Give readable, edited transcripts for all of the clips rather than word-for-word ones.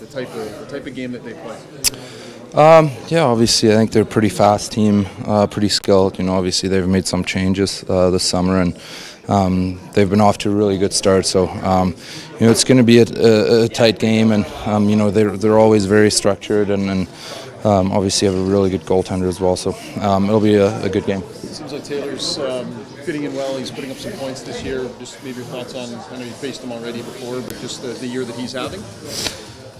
the type of game that they play? Yeah, obviously I think they're a pretty fast team, pretty skilled. You know, obviously they've made some changes this summer, and they've been off to a really good start. So you know, it's going to be a tight game, and you know, they're always very structured, and obviously have a really good goaltender as well. So it'll be a good game. It seems like Taylor's fitting in well. He's putting up some points this year. Just maybe your thoughts on, I know you faced him already before, but just the year that he's having?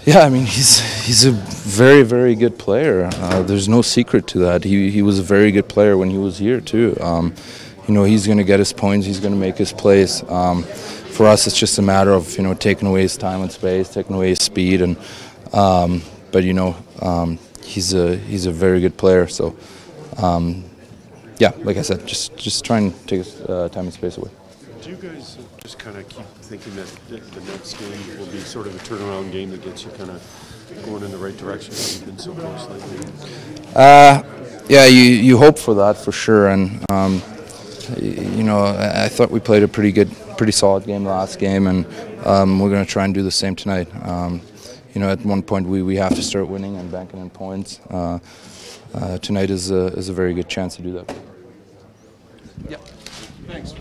Yeah, I mean, he's a very, very good player. There's no secret to that. He was a very good player when he was here too. You know, he's going to get his points. He's going to make his plays. For us, it's just a matter of, you know, taking away his time and space, taking away his speed, and but you know, he's a very good player. So yeah, like I said, just try and take his time and space away. Do you guys just kind of keep thinking that the next game will be sort of a turnaround game that gets you kind of going in the right direction? You've been so close lately. Yeah, you hope for that for sure, and you know, I thought we played a pretty solid game last game, and we're going to try and do the same tonight. You know, at one point we have to start winning and banking in points. Tonight is a very good chance to do that. Yeah. Thanks.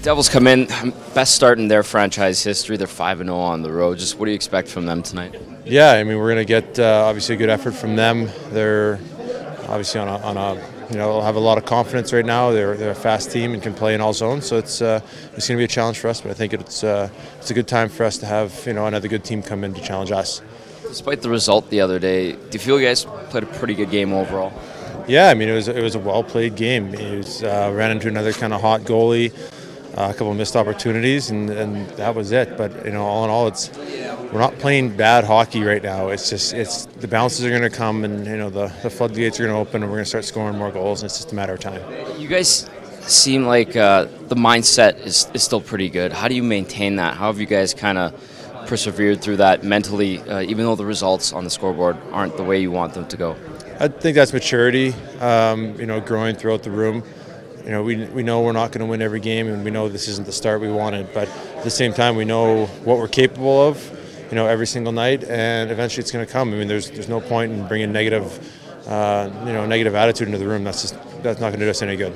Devils come in, best start in their franchise history. They're 5-0 on the road. Just what do you expect from them tonight? Yeah, I mean, we're going to get obviously a good effort from them. They're obviously on a you know, have a lot of confidence right now. They're a fast team and can play in all zones. So it's going to be a challenge for us. But I think it's a good time for us to have, you know, another good team come in to challenge us. Despite the result the other day, do you feel you guys played a pretty good game overall? Yeah, I mean, it was a well played game. It ran into another kind of hot goalie. A couple of missed opportunities, and that was it. But you know, all in all, we're not playing bad hockey right now. It's just the bounces are going to come, and you know, the floodgates are going to open, and we're going to start scoring more goals. And it's just a matter of time. You guys seem like the mindset is still pretty good. How do you maintain that? How have you guys kind of persevered through that mentally, even though the results on the scoreboard aren't the way you want them to go? I think that's maturity. You know, growing throughout the room. You know, we know we're not going to win every game, and we know this isn't the start we wanted. But at the same time, we know what we're capable of, you know, every single night, and eventually it's going to come. I mean, there's no point in bringing negative attitude into the room. That's not going to do us any good.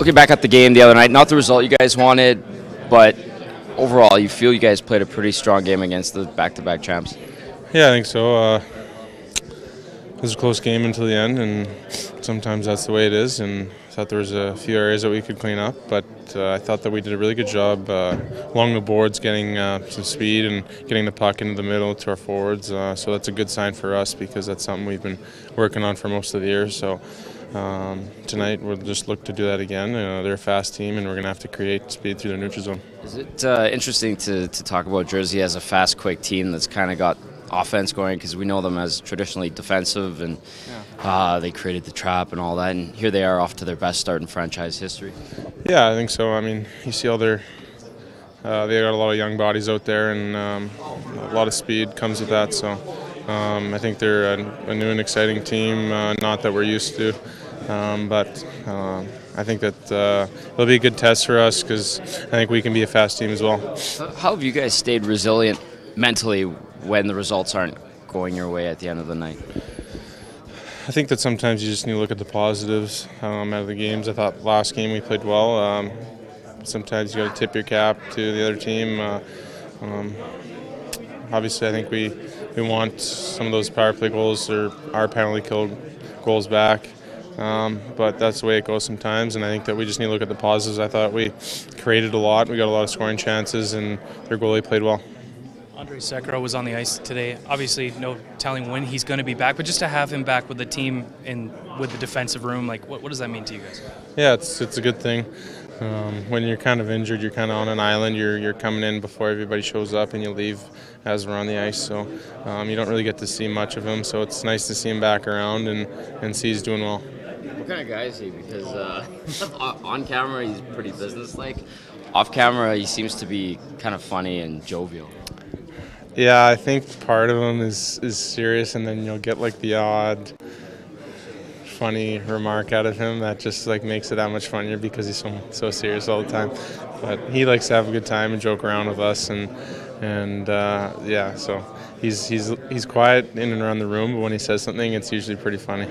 Looking back at the game the other night, not the result you guys wanted, but overall, you feel you guys played a pretty strong game against the back-to-back champs. Yeah, I think so. It was a close game until the end, and sometimes that's the way it is. And I thought there was a few areas that we could clean up, but I thought that we did a really good job along the boards, getting some speed and getting the puck into the middle to our forwards. So that's a good sign for us because that's something we've been working on for most of the year. So tonight we'll just look to do that again. They're a fast team, and we're going to have to create speed through their neutral zone. Is it interesting to talk about Jersey as a fast, quick team that's kind of got offense going, because we know them as traditionally defensive, and they created the trap and all that, and here they are off to their best start in franchise history. Yeah, I think so. I mean, you see all their they got a lot of young bodies out there, and a lot of speed comes with that. So I think they're a new and exciting team, not that we're used to, but I think that it'll be a good test for us because I think we can be a fast team as well. How have you guys stayed resilient mentally when the results aren't going your way at the end of the night? I think that sometimes you just need to look at the positives out of the games. I thought last game we played well. Sometimes you got to tip your cap to the other team. Obviously, I think we want some of those power play goals or our penalty kill goals back. But that's the way it goes sometimes, and I think that we just need to look at the positives. I thought we created a lot. We got a lot of scoring chances, and their goalie played well. Andre Sekera was on the ice today. Obviously, no telling when he's going to be back, but just to have him back with the team and with the defensive room, like what does that mean to you guys? Yeah, it's a good thing. When you're kind of injured, you're kind of on an island. You're coming in before everybody shows up, and you leave as we're on the ice. So you don't really get to see much of him. So it's nice to see him back around and see he's doing well. What kind of guy is he? Because on camera he's pretty businesslike. Off camera he seems to be kind of funny and jovial. Yeah, I think part of him is serious, and then you'll get like the odd funny remark out of him that just like makes it that much funnier because he's so serious all the time. But he likes to have a good time and joke around with us, and yeah, so he's quiet in and around the room, but when he says something, it's usually pretty funny.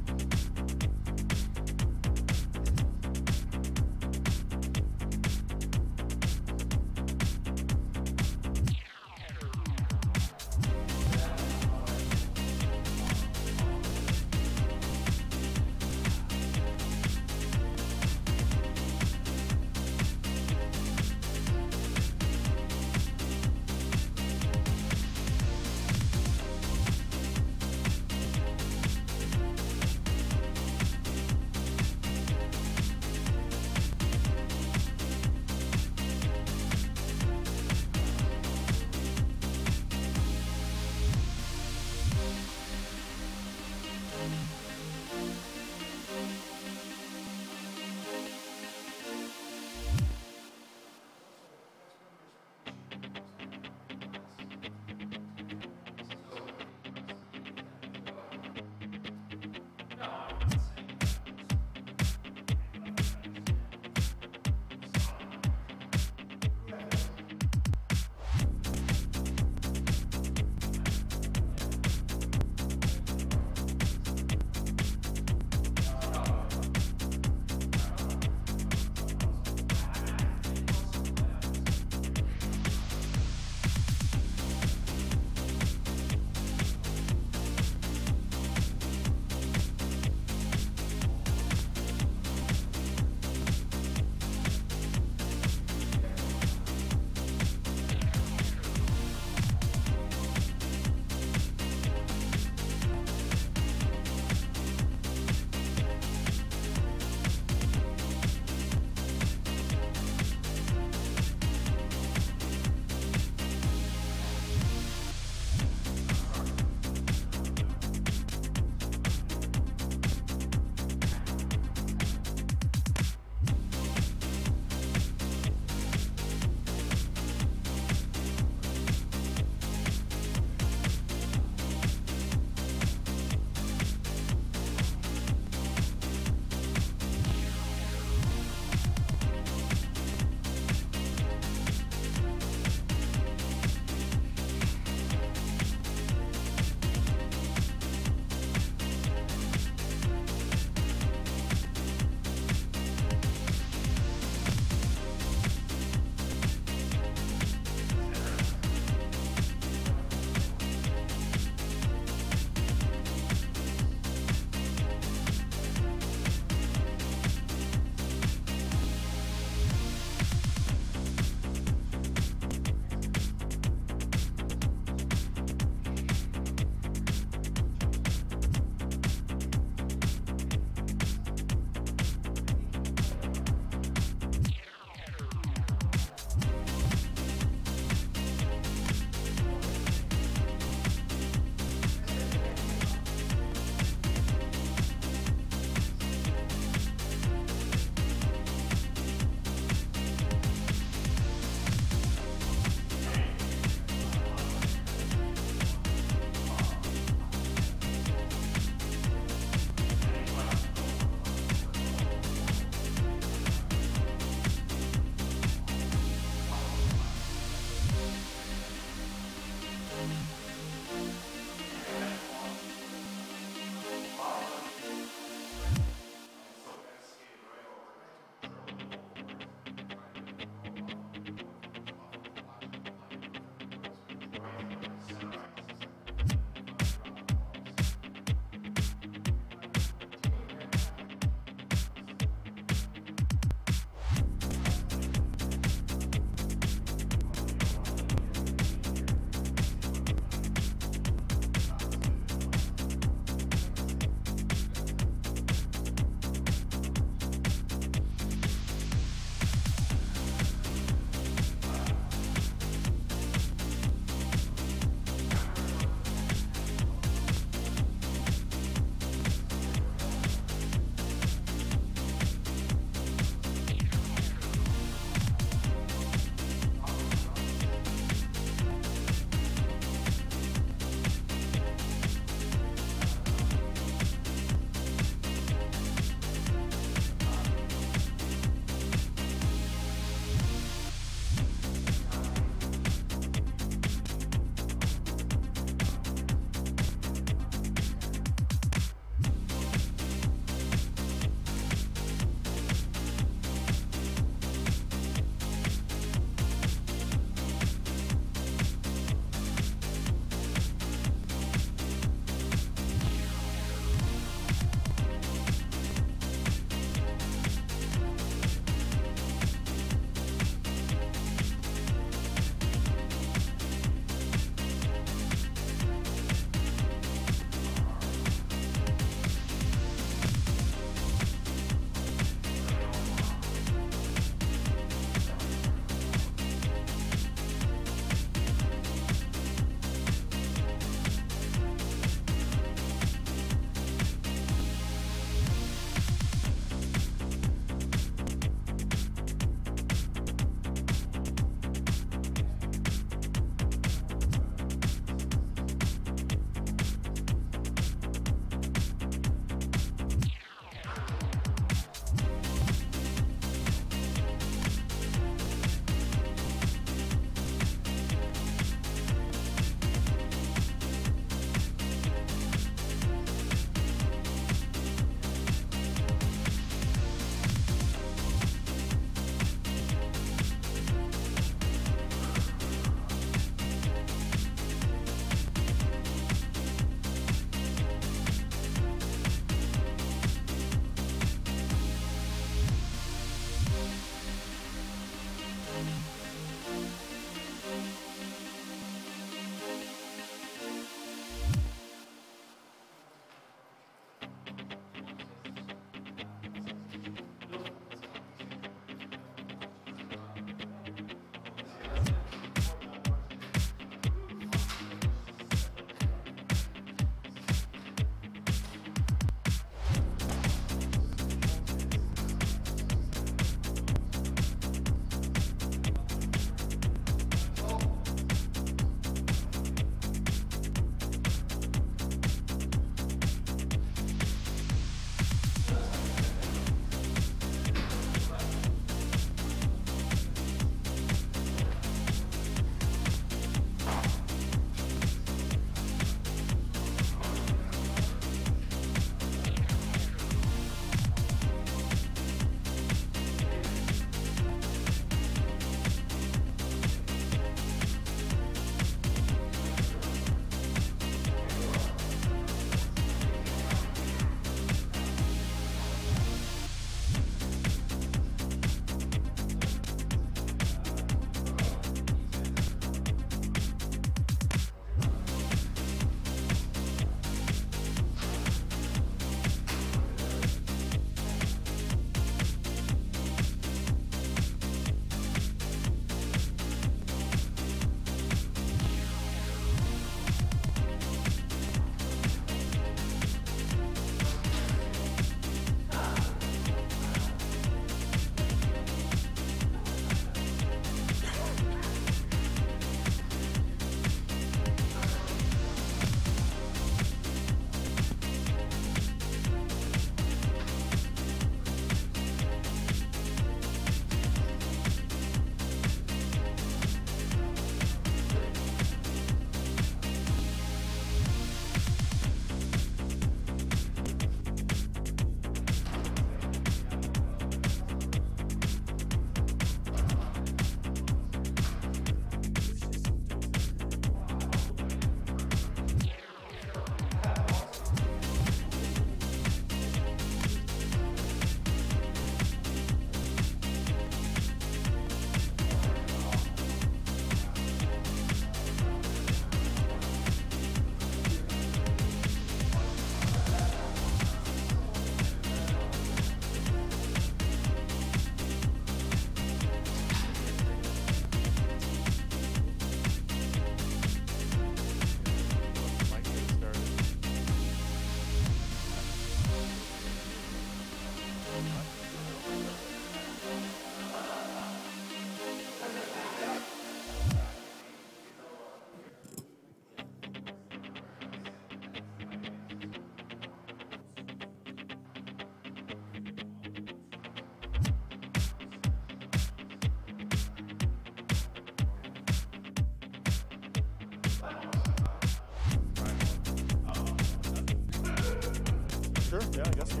Sure, yeah, I guess so.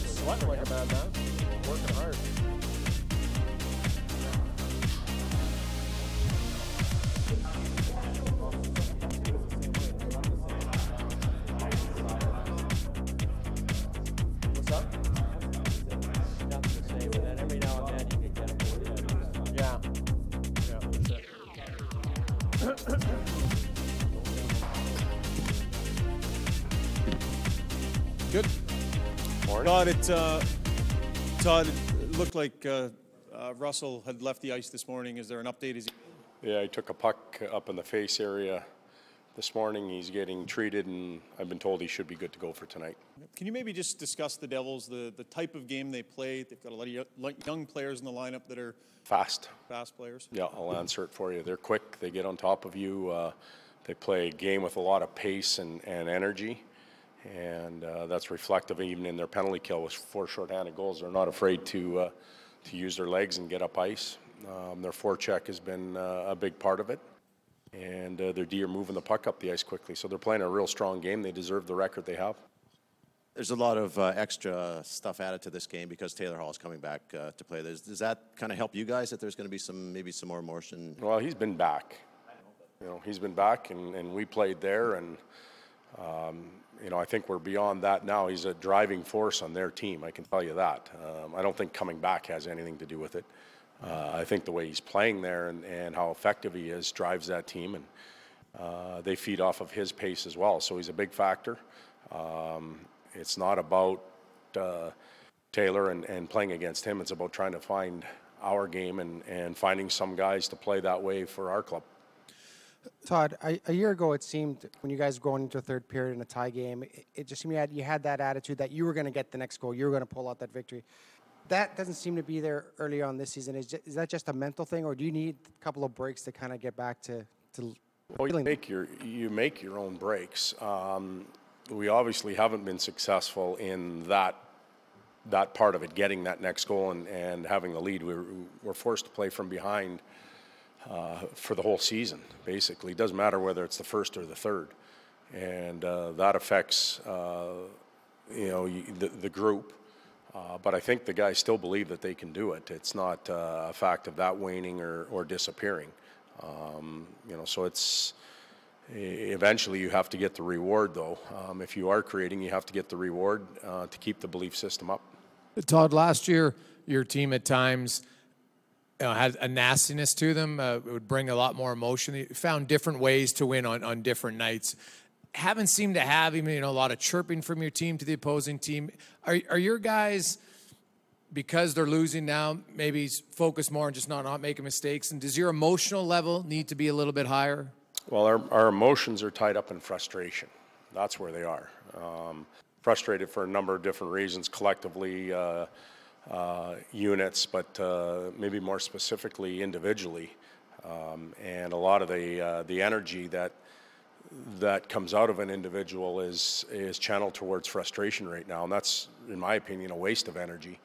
Sweating like a madman, working hard. What's up? Nothing to say, but then every now and then you can get a Yeah. Good. Todd, it looked like Russell had left the ice this morning. Is there an update? Yeah, he took a puck up in the face area this morning. He's getting treated, and I've been told he should be good to go for tonight. Can you maybe just discuss the Devils, the type of game they play? They've got a lot of young players in the lineup that are Fast players. Yeah, I'll answer it for you. They're quick. They get on top of you. They play a game with a lot of pace and energy. And that's reflective even in their penalty kill with 4 shorthanded goals. They're not afraid to use their legs and get up ice. Their forecheck has been a big part of it. And their D are moving the puck up the ice quickly. So they're playing a real strong game. They deserve the record they have. There's a lot of extra stuff added to this game because Taylor Hall is coming back to play. Does that kind of help you guys that there's going to be maybe some more emotion? Well, he's been back. He's been back, and we played there, and I think we're beyond that now. He's a driving force on their team, I can tell you that. I don't think coming back has anything to do with it. I think the way he's playing there and how effective he is drives that team, and they feed off of his pace as well. So he's a big factor. It's not about Taylor and playing against him. It's about trying to find our game and finding some guys to play that way for our club. Todd, a year ago it seemed when you guys were going into a third period in a tie game, it just seemed you had that attitude that you were going to get the next goal, you were going to pull out that victory. That doesn't seem to be there early on this season. Is that just a mental thing, or do you need a couple of breaks to kind of get back to Well, you make your own breaks. We obviously haven't been successful in that part of it, getting that next goal and having the lead. We're forced to play from behind for the whole season, basically. It doesn't matter whether it's the first or the third. And that affects, the group. But I think the guys still believe that they can do it. It's not a fact of that waning or disappearing. So it's eventually you have to get the reward, though. If you are creating, you have to get the reward to keep the belief system up. Todd, last year your team at times had a nastiness to them. It would bring a lot more emotion. You found different ways to win on different nights. Haven't seemed to have even a lot of chirping from your team to the opposing team. Are your guys, because they're losing now, maybe focus more on just not making mistakes? And does your emotional level need to be a little bit higher? Well, our emotions are tied up in frustration. That's where they are. Frustrated for a number of different reasons, collectively, units, but maybe more specifically individually. And a lot of the energy that that comes out of an individual is channeled towards frustration right now, and that's, in my opinion, a waste of energy.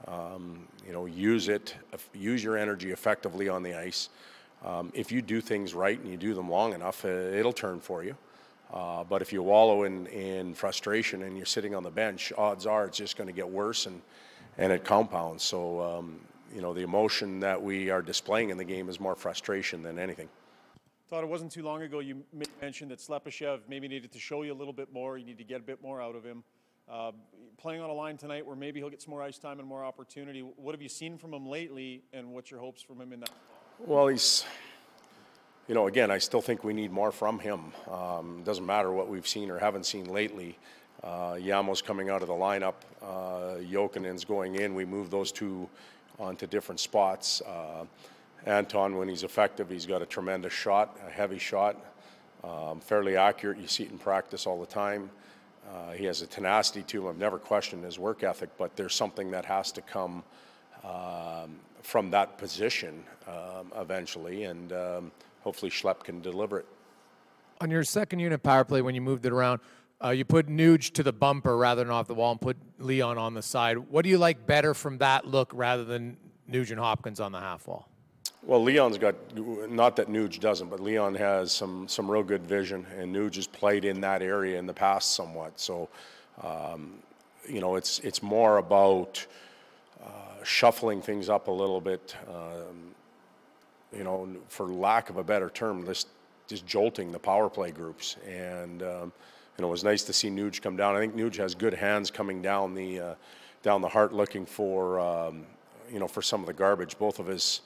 You know, use your energy effectively on the ice. If you do things right and you do them long enough, it'll turn for you. But if you wallow in frustration and you're sitting on the bench, odds are it's just going to get worse, and it compounds. So, you know, the emotion that we are displaying in the game is more frustration than anything. Todd, it wasn't too long ago you mentioned that Slepyshev maybe needed to show you a little bit more. You need to get a bit more out of him. Playing on a line tonight where maybe he'll get some more ice time and more opportunity. What have you seen from him lately, and what's your hopes from him in that? Well, he's, you know, again, I still think we need more from him. Doesn't matter what we've seen or haven't seen lately. Yamo's coming out of the lineup. Jokinen's going in. We move those two onto different spots. Anton, when he's effective, he's got a tremendous shot, a heavy shot, fairly accurate. You see it in practice all the time. He has a tenacity to him. I've never questioned his work ethic, but there's something that has to come from that position eventually, and hopefully Schlepp can deliver it. On your second unit power play, when you moved it around, you put Nuge to the bumper rather than off the wall and put Leon on the side. What do you like better from that look rather than Nuge and Hopkins on the half wall? Well, Leon's got, not that Nuge doesn't, but Leon has some real good vision, and Nuge has played in that area in the past somewhat. So, you know, it's more about shuffling things up a little bit, you know, for lack of a better term, just jolting the power play groups. And, you know, it was nice to see Nuge come down. I think Nuge has good hands coming down the heart looking for, you know, for some of the garbage. Both of his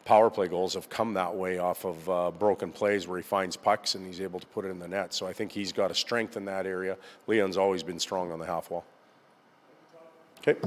power play goals have come that way off of broken plays where he finds pucks and he's able to put it in the net. So I think he's got a strength in that area. Leon's always been strong on the half wall. Okay.